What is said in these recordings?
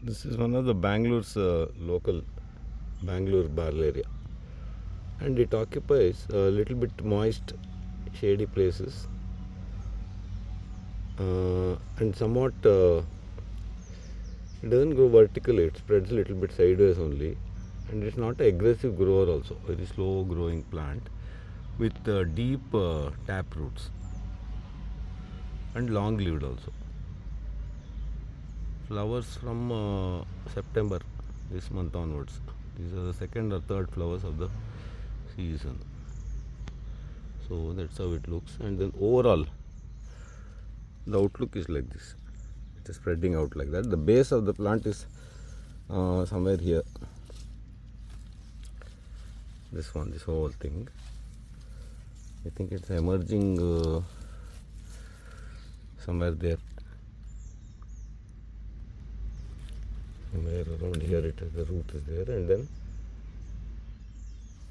This is one of the Bangalore's local Bangalore Barleria, and it occupies a little bit moist, shady places, and somewhat it doesn't grow vertically. It spreads a little bit sideways only, and it's not an aggressive grower also. Very slow growing plant with deep tap roots and long lived also. Flowers from September this month onwards. These are the second or third flowers of the season. So that's how it looks, and then overall the outlook is like this. It is spreading out like that. The base of the plant is somewhere here. This one, this whole thing. I think it's emerging somewhere there. Somewhere around here, the root is there, and then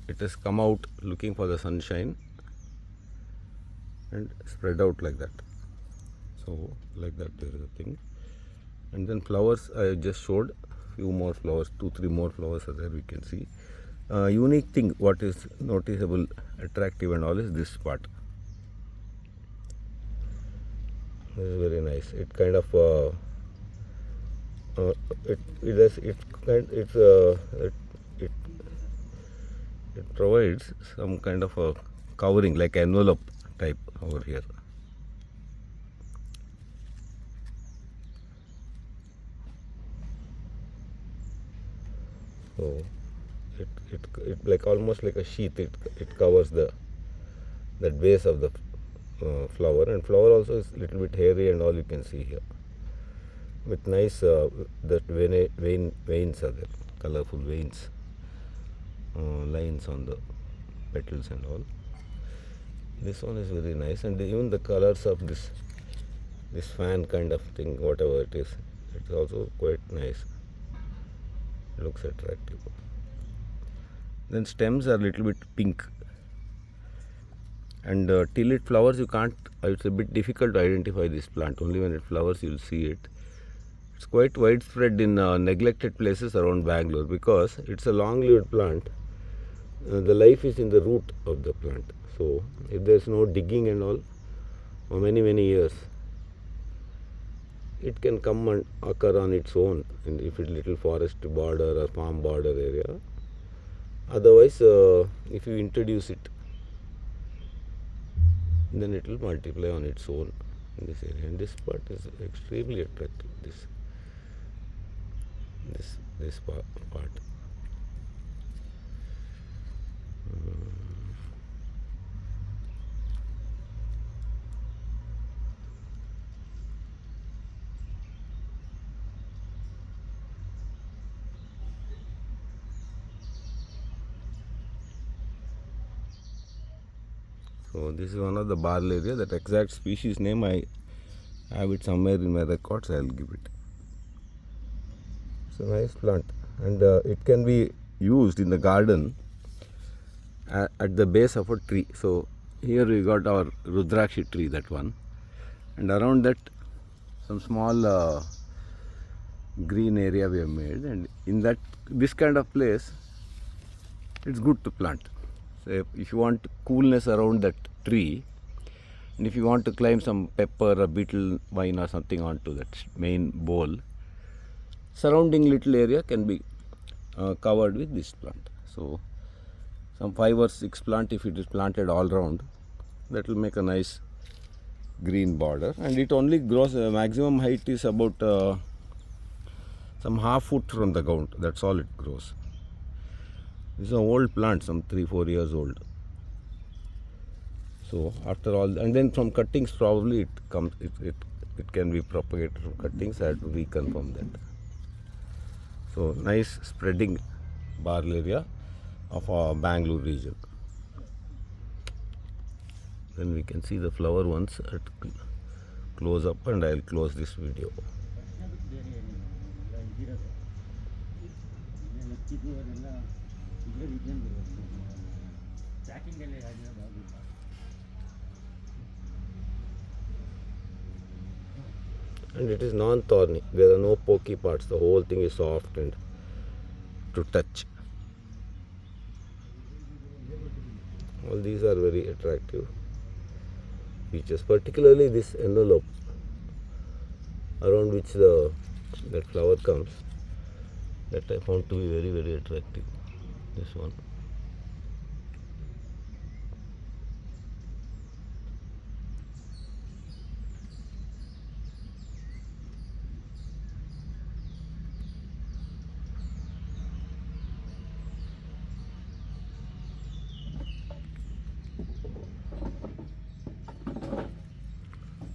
it has come out looking for the sunshine and spread out like that. So like that there is a thing, and then flowers I just showed. Few more flowers, 2-3 more flowers are there. We can see. Unique thing, what is noticeable, attractive, and all is this part. This is very nice. It kind of it provides some kind of a covering, like envelope type over here. So it like almost like a sheath. It covers that base of the flower, and flower also is little bit hairy and all. You can see here with nice that veins are there, colorful veins, lines on the petals and all. This one is very nice, and even the colors of this fan kind of thing, whatever it is, it's also quite nice. It looks attractive. Then stems are little bit pink, and till it flowers you can't. It's a bit difficult to identify this plant. Only when it flowers you'll see it. It's quite widespread in neglected places around Bangalore because it's a long-lived plant. The life is in the root of the plant. So if there's no digging and all for many years, it can come and occur on its own if it's little forest border or farm border area. Otherwise, if you introduce it, then it will multiply on its own in this area. And this part is extremely attractive. This part. So this is one of the Barleria. That exact species name I have it somewhere in my records. I'll give it. It's a nice plant, and it can be used in the garden at the base of a tree. So here we got our Rudrakshi tree, that one, and around that some small green area we have made, and in this kind of place it's good to plant. So if you want coolness around that tree, and if you want to climb some pepper or beetle vine or something onto that main bowl, surrounding little area can be covered with this plant. So some 5 or 6 plant, if it is planted all round, that will make a nice green border, and it only grows, maximum height is about some half foot from the ground. That's all it grows. This is an old plant, some 3-4 years old. So after all, and then from cuttings probably it can be propagated from cuttings. I have to reconfirm that. So nice spreading Barleria of our Bangalore region. Then we can see the flower ones at close up, and I'll close this video. and it is non-thorny. There are no pokey parts. The whole thing is soft and to touch. All these are very attractive features, particularly this envelope around which that flower comes, that I found to be very, very attractive. This one.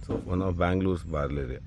So one of Bangalore's Barleria.